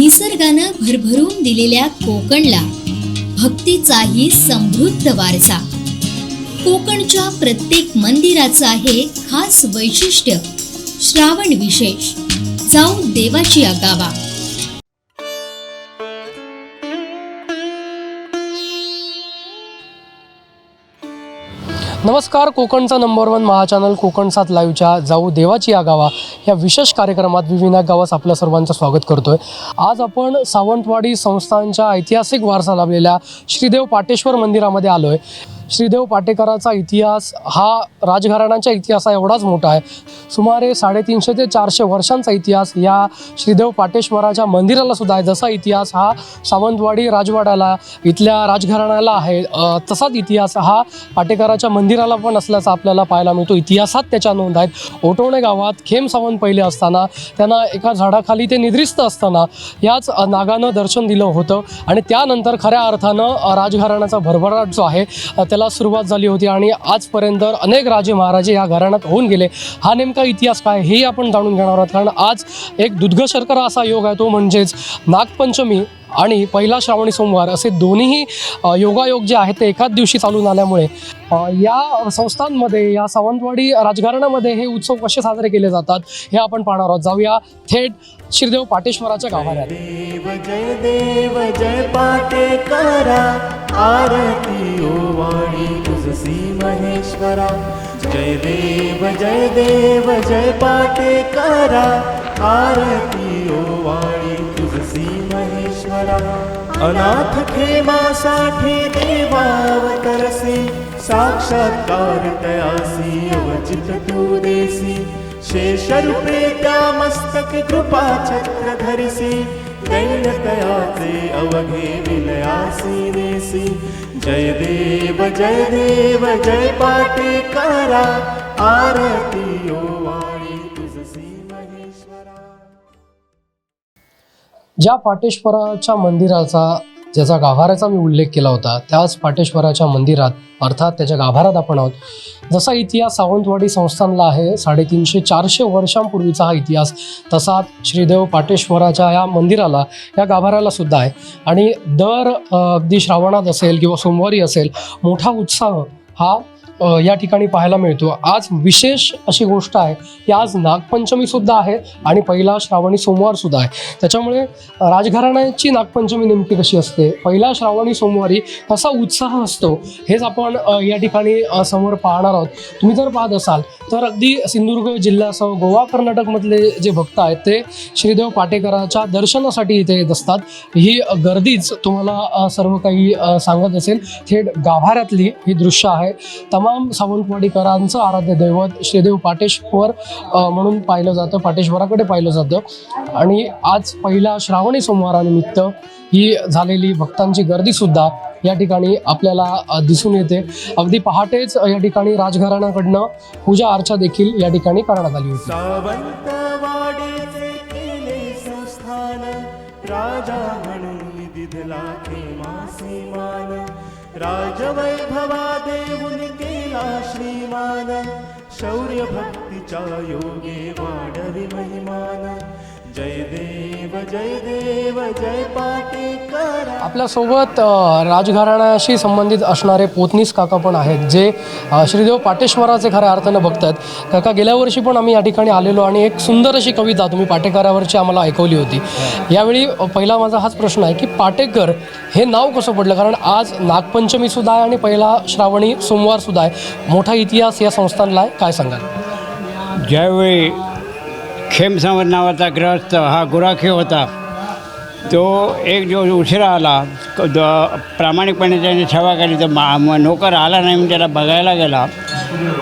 निसर्गानं भरभरून दिलेल्या कोकणला भक्तीचाही समृद्ध वारसा. कोकणच्या प्रत्येक मंदिराचं आहे खास वैशिष्ट्य. श्रावण विशेष, जाऊ देवाची आगावा. नमस्कार. कोकणचा नंबर 1 महाचॅनल कोकण 7 लाईव्हच्या जाऊ देवाची आगावा या विशेष कार्यक्रमात मी विनायक गावास आपल्या सर्वांचं स्वागत करतोय. आज आपण सावंतवाडी संस्थानच्या ऐतिहासिक वारसा लाभलेल्या श्रीदेव पाटेश्वर मंदिरामध्ये आलोय. श्रीदेव पाटेकरांचा इतिहास हा राजघराण्याच्या इतिहासा एवढाच मोठा आहे. सुमारे 350 ते 400 वर्षांचा इतिहास या श्रीदेव पाटेश्वराच्या मंदिराला सुद्धा आहे. जसा इतिहास हा सावंतवाडी राजवाड्याला इथल्या राजघराण्याला आहे, तसाच इतिहास हा पाटेकराच्या मंदिराला पण असल्याचा आपल्याला पाहायला मिळतो. इतिहासात त्याच्या नोंद आहेत. ओटवणे गावात खेम सावंत पहिले असताना त्यांना एका झाडाखाली ते निद्रिस्त असताना याच नागानं दर्शन दिलं होतं आणि त्यानंतर खऱ्या अर्थानं राजघराण्याचा भरभराट जो आहे त्याला सुरुवात झाली होती आणि आजपर्यंत अनेक राजे महाराजे या घराण्यात होऊन गेले. हा नेमका इतिहास काय हेही आपण जाणून घेणार आहोत, कारण आज एक दुर्ग शर्करा असा योग आहे, तो म्हणजेच नागपंचमी आणि पहिला श्रावणी सोमवार असे दोन्हीही योगायोग जे आहेत ते एकाच दिवशी चालून आल्यामुळे या संस्थांमध्ये, या सावंतवाडी राजघराण्यामध्ये हे उत्सव कसे साजरे केले जातात हे आपण पाहणार आहोत. जाऊया थेट श्रीदेव पाटेश्वराच्या गाभाऱ्यात. देव जय पाटेकरा, आरती ओवाळी तुझसी महेश्वरा. जय देव जय पाटेकरा, आरती ओवाळी तुझसी महेश्वरा. अनाथ खेमासाठी देवावतरसी, साक्षात्कार तयासी अवचित तू देसी. शेषरूपे त्या मस्तक कृपा छत्र धरिसी, दैनतयाचे अवघे विलयासी देसी. जय देव जय पाटेकरा, आरती ओवाळी तुझसी महेश्वरा. ज्या पाटेश्वराच्या मंदिराचा, ज्याचा गाभाऱ्याचा मी उल्लेख केला होता, त्याच पाटेश्वराच्या मंदिरात अर्थात त्याच्या गाभाऱ्यात आपण आहोत. जसा इतिहास सावंतवाडी संस्थानला आहे, 350-400 वर्षांपूर्वीचा हा इतिहास, तसाच श्रीदेव पाटेश्वराच्या या मंदिराला, या गाभाऱ्याला सुद्धा आहे. आणि दर अगदी श्रावणात असेल किंवा सोमवारी असेल, मोठा उत्साह हा या ठिकाणी पाहायला मिळतो. आज विशेष अशी गोष्ट आहे की आज नागपंचमी सुद्धा आहे आणि पहिला श्रावणी सोमवार सुद्धा आहे. त्याच्यामुळे राजघराण्याची नागपंचमी नेमकी कशी असते, पहिला श्रावणी सोमवारी कसा उत्साह असतो, हेच आपण या ठिकाणी समोर पाहणार आहोत. तुम्ही जर पाहत असाल तर अगदी सिंधुदुर्ग जिल्ह्यासह गोवा कर्नाटकमधले जे भक्त आहेत ते श्रीदेव पाटेकराच्या दर्शनासाठी इथे येत असतात. ही गर्दीच तुम्हाला सर्व काही सांगत असेल. थेट गाभाऱ्यातली ही दृश्य आहे. तमाम सावंतवाडीकरांचं आराध्य दैवत श्रीदेव पाटेश्वर म्हणून पाहिलं जातं, पाटेश्वराकडे पाहिलं जातं. आणि आज पहिल्या श्रावणी सोमवारानिमित्त ही झालेली भक्तांची गर्दीसुद्धा या ठिकाणी आपल्याला दिसून येते. अगदी पहाटेच या ठिकाणी राजघराण्याकडनं पूजा अर्चा देखील या ठिकाणी करण्यात आली होती. सावंतवाडीचे केले संस्थान, राजा म्हणून दिधला खेमासी मान. राजवैभवा देऊन केला श्रीमान, शौर्य भक्तीच्या योगे वाढवी महिमान. जय देव जय पाटेकरा. आपल्यासोबत राजघराण्याशी संबंधित असणारे पोतनीस काका पण आहेत, जे श्रीदेव पाटेश्वराचे खऱ्या अर्थानं भक्त आहेत. काका, गेल्या वर्षी पण आम्ही या ठिकाणी आलेलो आणि एक सुंदर अशी कविता तुम्ही पाटेकरावरची आम्हाला ऐकवली होती. यावेळी पहिला माझा हाच प्रश्न आहे की पाटेकर हे नाव कसं पडलं, कारण आज नागपंचमीसुद्धा आहे आणि पहिला श्रावणी सोमवारसुद्धा आहे. मोठा इतिहास या संस्थानला आहे, काय सांगाल? ज्यावेळी खेम सावंत नावाचा ग्रहस्थ हा गुराखी होता, तो एक दिवस उशिरा आला. प्रामाणिकपणे त्याने सेवा केली, तर नोकर आला नाही म्हणून त्याला बघायला गेला.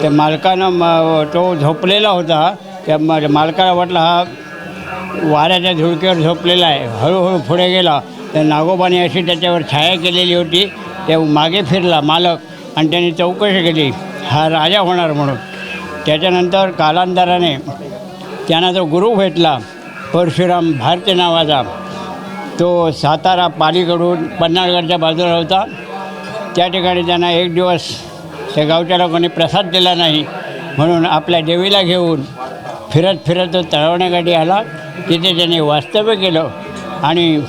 त्या मालकानं तो झोपलेला होता. त्या मालकाला वाटलं हा वाऱ्याच्या झुळक्यावर झोपलेला आहे. हळूहळू पुढे गेला, तर नागोबाने अशी त्याच्यावर छाया केलेली होती. त्या मागे फिरला मालक आणि त्याने चौकशी केली हा राजा होणार म्हणून. त्याच्यानंतर कालांतराने त्यांना जो गुरु भेटला परशुराम भारती नावाचा, तो सातारा पालीकडून पन्हाळगडच्या बाजूला होता. त्या ठिकाणी त्यांना एक दिवस त्या गावच्या लोकांनी प्रसाद दिला नाही, म्हणून आपल्या देवीला घेऊन फिरत फिरत तो तळवण्याकडे आला. तिथे त्याने वास्तव्य केलं आणि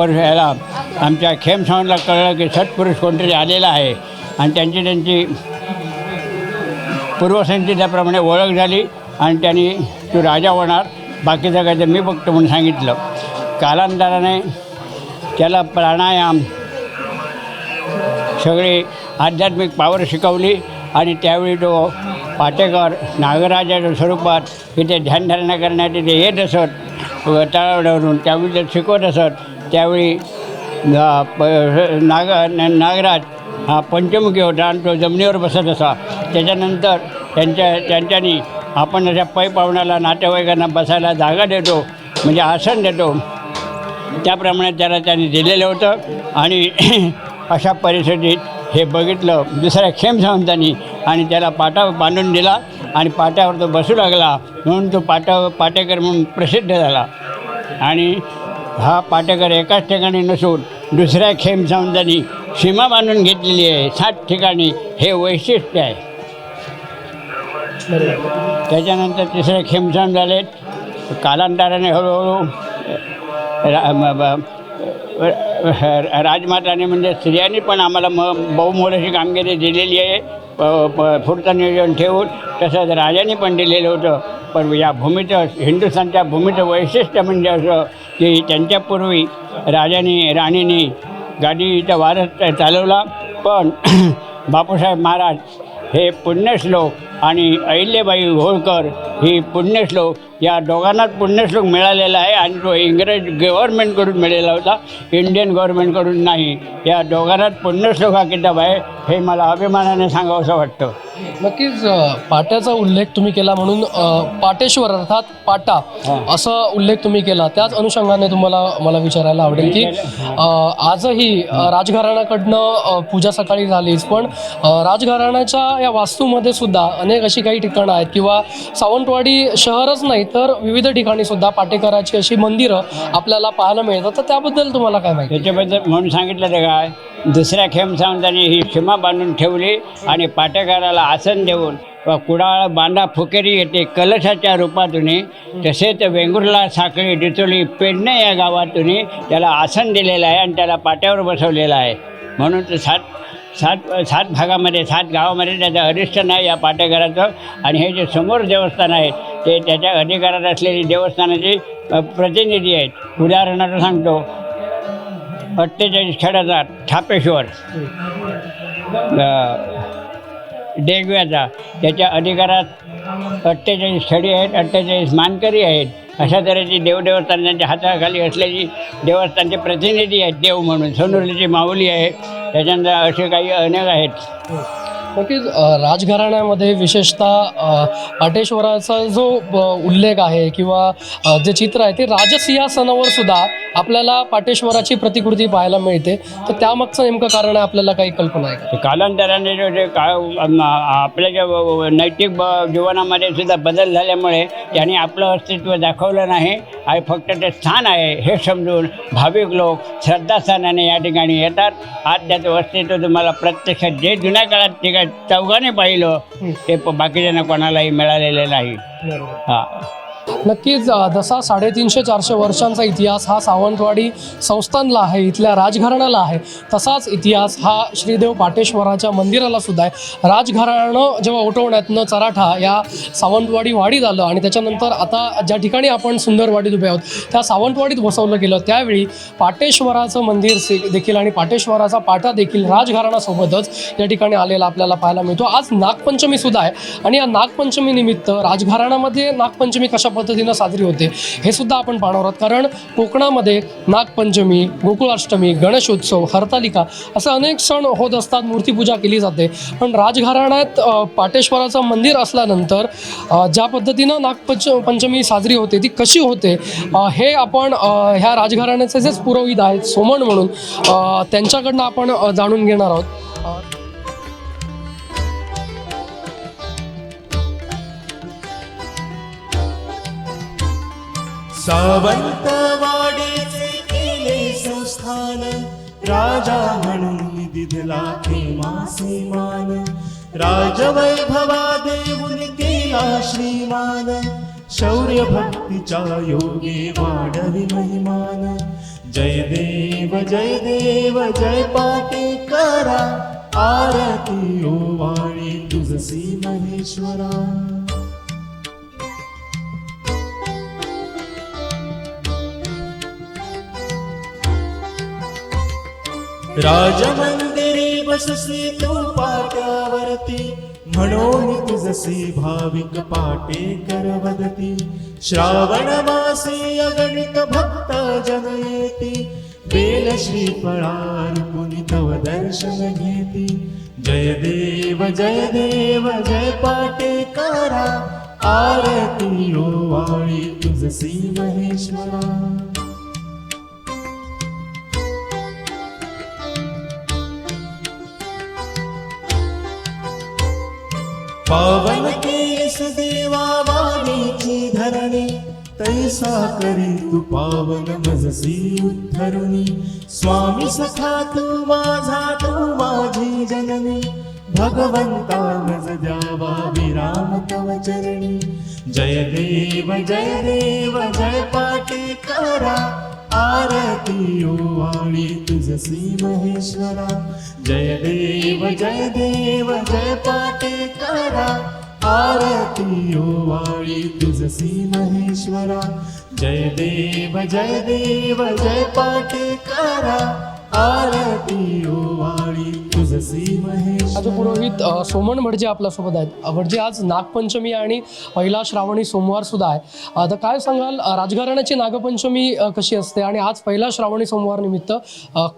याला आमच्या खेमसावंतला कळलं की सत्पुरुष कोणतरी आलेला आहे आणि त्यांची पूर्वसंचिताप्रमाणे ओळख झाली आणि त्यांनी तो राजा होणार, बाकीचं काय ते मी बघतो म्हणून सांगितलं. कालांतराने त्याला प्राणायाम सगळी आध्यात्मिक पावर शिकवली आणि त्यावेळी तो पाटेकर नागराजाच्या स्वरूपात इथे ध्यानधारणा करण्यात इथे येत असत तळावरून, त्यावेळी ते शिकवत असत. त्यावेळी नागराज हा पंचमुखी होता आणि तो जमिनीवर बसत असा. त्याच्यानंतर त्यांच्यानी आपण अशा पै पाहुण्याला नातेवाईकांना बसायला जागा देतो म्हणजे आसन देतो त्याप्रमाणे त्याला त्यांनी दिलेलं होतं. आणि अशा परिस्थितीत हे बघितलं दुसऱ्या खेमसावंतांनी आणि त्याला पाटा बांधून दिला आणि पाट्यावर तो बसू लागला, म्हणून तो पाटेकर म्हणून प्रसिद्ध झाला. आणि हा पाटेकर एकाच ठिकाणी नसून दुसऱ्या खेमसावंतांनी सीमा बांधून घेतलेली आहे 7 ठिकाणी, हे वैशिष्ट्य आहे. त्याच्यानंतर तिसरे खेमसावंत झालेत. कालांतराने हळूहळू राजमाताने म्हणजे स्त्रियांनी पण आम्हाला बहुमोलाची कामगिरी दिलेली आहे पुढचं नियोजन ठेवून. तसंच राजांनी पण दिलेलं होतं. पण या भूमीचं हिंदुस्थानच्या भूमीचं वैशिष्ट्य म्हणजे असं की त्यांच्यापूर्वी राणींनी गादीचा वारस चालवला, पण बापूसाहेब महाराज हे पुण्यश्लोक आणि अहिल्याबाई होळकर ही पुण्यश्लोक, या दोघांनाच पुण्यश्लोक मिळालेला आहे आणि तो इंग्रज गव्हर्नमेंटकडून मिळालेला होता, इंडियन गव्हर्नमेंटकडून नाही. या दोघांनाच पुण्यश्लोक हा किताब आहे, हे मला अभिमानाने सांगावंसं वाटतं. नक्कीच पाट्याचा उल्लेख तुम्ही केला म्हणून पाटेश्वर अर्थात पाटा असा उल्लेख तुम्ही केला. त्याच अनुषंगाने मला विचारायला आवडेल की आजही राजघराण्याकडनं पूजा सकाळी झालीच, पण राजघराण्याच्या या वास्तूमध्ये सुद्धा अनेक अशी काही ठिकाणं आहेत किंवा सावंतवाडी शहरच नाही तर विविध ठिकाणी सुद्धा पाटेकराची अशी मंदिरं आपल्याला पाहायला मिळतात. तर त्याबद्दल तुम्हाला काय माहिती? त्याच्याबद्दल म्हणून सांगितलं ते काय, दुसऱ्या खेमसावंतांनी ही सीमा बांधून ठेवली आणि पाटेकराला आसन देऊन कुडाळ बांधा फुकेरी येते कलशाच्या रूपातून, तसेच वेंगुर्ला साखळी डिचोली पेडणे या गावातून त्याला आसन दिलेलं आहे आणि त्याला पाट्यावर बसवलेलं आहे. म्हणून तर सात भागामध्ये 7 गावामध्ये त्याचं अधिष्ठान आहे या पाटेकराचं. आणि हे जे समोर देवस्थान आहे ते त्याच्या अधिकारात असलेली देवस्थानाची प्रतिनिधी आहेत. उदाहरणार्थ सांगतो, 48 खेड्याचा ठापेश्वर देगव्याचा, त्याच्या अधिकारात 48 खेडी आहेत, 48 मानकरी आहेत. अशा तऱ्हेची देवस्थानाच्या हाताखाली असलेली देवस्थानचे प्रतिनिधी आहेत देव म्हणून. सोनुर्लीची माऊली आहे, त्याच्यानंतर असे काही अनेक आहेत. नक्कीच राजघराण्यामध्ये विशेषतः पाटेश्वराचा जो उल्लेख आहे किंवा जे चित्र आहे ते राजसिंहासनावर सुद्धा आपल्याला पाटेश्वराची प्रतिकृती पाहायला मिळते. तर त्यामागचं नेमकं कारण आहे, आपल्याला काही कल्पना आहे का? कालांतराने जे आपल्या ज्या नैतिक जीवनामध्ये सुद्धा बदल झाल्यामुळे त्यांनी आपलं अस्तित्व दाखवलं नाही आणि फक्त ते स्थान आहे हे समजून भाविक लोक श्रद्धास्थानाने या ठिकाणी येतात. आज त्याचं अस्तित्व तुम्हाला प्रत्यक्षात जे जुन्या काळात ते चौघाने पाहिलं ते बाकीच्यांना कोणालाही मिळालेलं नाही. हां, नक्कीच जसा 350-400 वर्षांचा इतिहास हा सावंतवाडी संस्थानला आहे, इथल्या राजघराण्याला आहे, तसाच इतिहास हा श्रीदेव पाटेश्वराच्या मंदिराला सुद्धा आहे. राजघराणं जेव्हा उठवण्यातनं चराठा या सावंतवाडी वाडीत आलं आणि त्याच्यानंतर आता ज्या ठिकाणी आपण सुंदरवाडीत उभे आहोत त्या सावंतवाडीत बसवलं गेलं, त्यावेळी पाटेश्वराचं मंदिर देखील आणि पाटेश्वराचा पाटा देखील राजघराण्यासोबतच या ठिकाणी आलेला आपल्याला पाहायला मिळतो. आज नागपंचमी सुद्धा आहे आणि या नागपंचमी निमित्त राजघराण्यामध्ये नागपंचमी कशा पद्धतीनं साजरी होते हे सुद्धा आपण पाहणार आहोत. कारण कोकणामध्ये नागपंचमी, गोकुळाष्टमी, गणेशोत्सव, हरतालिका असे अनेक सण होत असतात, मूर्तीपूजा केली जाते. पण राजघराण्यात पाटेश्वराचं मंदिर असल्यानंतर ज्या पद्धतीनं नागपंचमी साजरी होते ती कशी होते हे आपण ह्या राजघराण्याचे जेच पुरोहित आहेत सोमण म्हणून त्यांच्याकडनं आपण जाणून घेणार आहोत. सावंतवाडीचे केले संस्थान, राजा म्हणून दिधला खेमासे मान, राजवैभवा देऊन केला श्रीमान, शौर्य भक्तीच्या योगे वाढवी महिमान. जय देव जय देव जय पाटेकरा, आरती ओवाळी तुझसी महेश्वरा. राजमंदिरी बससी तू पाट्यावरती, म्हणून तुझसी भाविक पाटेकर वदती. श्रावण मासी अगणित भक्त जन येती, बेल श्रीफळार्पुनी तव दर्शन घेती. जय देव जय पाटेकरा, आरती ओवाळी तुझसी महेश्वरा. पावन केस देवा वाणीची धरणी, तैसा करी तू पावन मजसी उद्धरुनी. स्वामी सखा तू माझा तू माझी जननी, भगवंता मज द्यावा विराम तव चरणी. जय देव जय पाटेकरा, आरती ओवाळी तुझसी महेश्वरा. जय देव जय पाटेकरा, आरती ओवाळी तुझसी महेश्वरा. जय देव जय पाटेकरा, आरती ओवाळी तुझसी महेश्वरा. आज पुरोहित सोमन भटजे आपल्यासोबत आहेत. भटजे, आज नागपंचमी आणि पहिला श्रावणी सोमवार सुद्धा आहे. तर काय सांगाल, राजघराण्याची नागपंचमी कशी असते आणि आज पहिला श्रावणी सोमवार निमित्त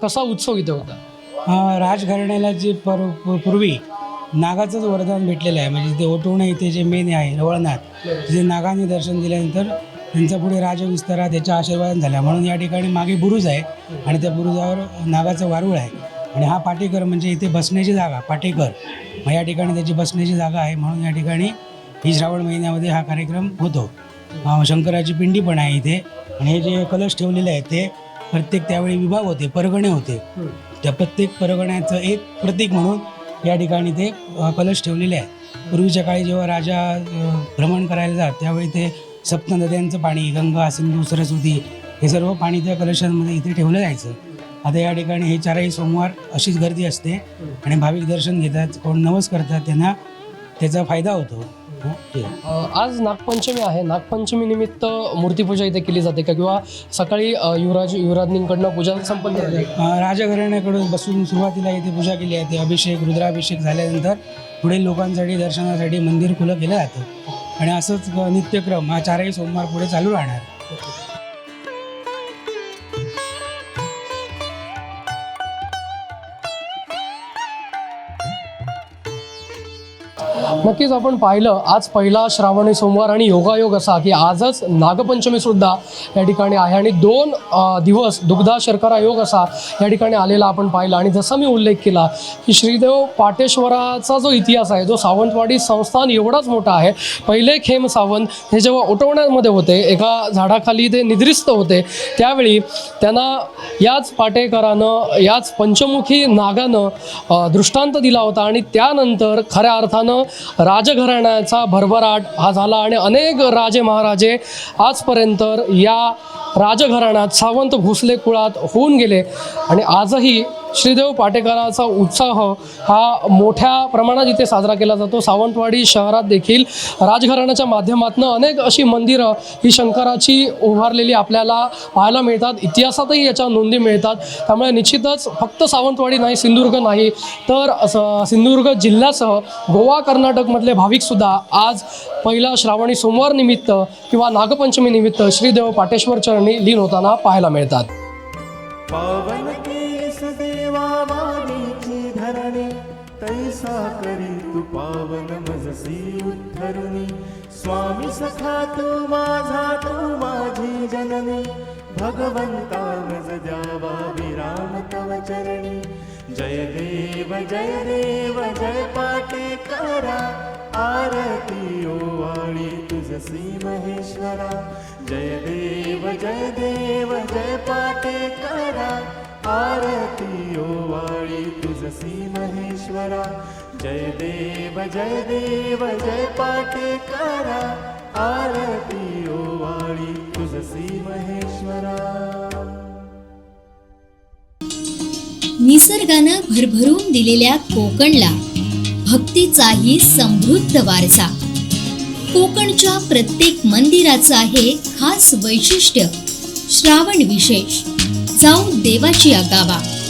कसा उत्सव इथे होता? राजघराण्याला जे पूर्वी नागाचंच वरदान भेटलेलं आहे. म्हणजे ते ओटवणं इथे जे मेन आहे वळणात, जे नागाने दर्शन दिल्यानंतर त्यांचा पुढे राजविस्तारात त्याच्या आशीर्वाद झाला. म्हणून या ठिकाणी मागे बुरुज आहे आणि त्या बुरुजावर नागाचं वारूळ आहे. आणि हा पाटेकर म्हणजे इथे बसण्याची जागा, पाटेकर मग या ठिकाणी त्याची बसण्याची जागा आहे. म्हणून या ठिकाणी ही श्रावण महिन्यामध्ये हा कार्यक्रम होतो. शंकराची पिंडी पण आहे इथे. आणि हे जे कलश ठेवलेले आहेत ते प्रत्येक त्यावेळी विभाग होते, परगणे होते. त्या प्रत्येक परगण्याचं एक प्रतीक म्हणून या ठिकाणी ते कलश ठेवलेले आहेत. पूर्वीच्या काळी जेव्हा राजा भ्रमण करायला जात त्यावेळी ते सप्त नद्यांचं पाणी, गंगा, सिंधू, सरस्वती, हे सर्व पाणी त्या कलशांमध्ये इथे ठेवलं जायचं. आता या ठिकाणी हे चारही सोमवार अशीच गर्दी असते आणि भाविक दर्शन घेतात, कोण नवस करतात त्यांना त्याचा फायदा होतो. आज नागपंचमी आहे. नागपंचमी निमित्त मूर्तीपूजा इथे केली जाते का, किंवा सकाळी युवराज्ञींकडनं पूजा संपन्न झाली? राजघराण्याकडून बसून सुरुवातीला इथे पूजा केली आहे. ते अभिषेक, रुद्राभिषेक झाल्यानंतर पुढे लोकांसाठी दर्शनासाठी मंदिर खुलं केलं जातं. आणि असंच नित्यक्रम हा चारही सोमवार पुढे चालू राहणार. नक्कीच आपण पाहिलं, आज पहिला श्रावणी सोमवार आणि योगायोग असा की आजच नागपंचमी सुद्धा या ठिकाणी आहे आणि 2 दिवस दुग्धा शर्करा योग असा या ठिकाणी आलेला आपण पाहिला. आणि जसा मी उल्लेख केला की श्रीदेव पाटेश्वराचा जो इतिहास आहे, जो सावंतवाडी संस्थान एवढाच मोठा आहे. पहिले खेम सावंत हे जेव्हा उठवण्यामध्ये होते, एका झाडाखाली ते निद्रिस्त होते, त्यावेळी त्यांना याच पाटेकरानं, याच पंचमुखी नागानं दृष्टांत दिला होता. आणि त्यानंतर खऱ्या अर्थानं राजघराण्याचा भरभराट हा झाला आणि अनेक राजे महाराजे आजपर्यंत या राजघराण्यात सावंत भोसले कुळात होऊन गेले. आणि आजही श्रीदेव पाटेकरांचा उत्साह हा मोठ्या प्रमाणात इथे साजरा केला जातो. सावंतवाडी शहरात देखील राजघराण्याच्या माध्यमातून अनेक अशी मंदिरं ही शंकराची उभारलेली आपल्याला पाहायला मिळतात. इतिहासातही याच्या नोंदी मिळतात. त्यामुळे निश्चितच फक्त सावंतवाडी नाही, सिंधुदुर्ग नाही, तर सिंधुदुर्ग जिल्ह्यासह गोवा, कर्नाटकमधले भाविकसुद्धा आज पहिला श्रावणी सोमवार निमित्त किंवा नागपंचमी निमित्त श्रीदेव पाटेश्वर चरणी लीन होताना पाहायला मिळतात. पावन केस देवा वाणीची धरणी, तैसा करी तू पावन मजसी उद्धरुनी. स्वामी सखा तू माझा तू माझी जननी, भगवंता मज द्यावा विराम तव चरणी. जय देव जय पाटेकरा, आरती ओवाळी तुझसी महेश्वरा. जय देव जय पाटेकरा, आरती ओवाळी तुझसी महेश्वरा. जय देव जय पाटेकरा, आरती ओवाळी तुझसी महेश्वरा. निसर्गानं भरभरून दिलेल्या कोकणला भक्तीचाही समृद्ध वारसा. कोकणच्या प्रत्येक मंदिराचं आहे खास वैशिष्ट्य. श्रावण विशेष, जाऊ देवाची आगावा.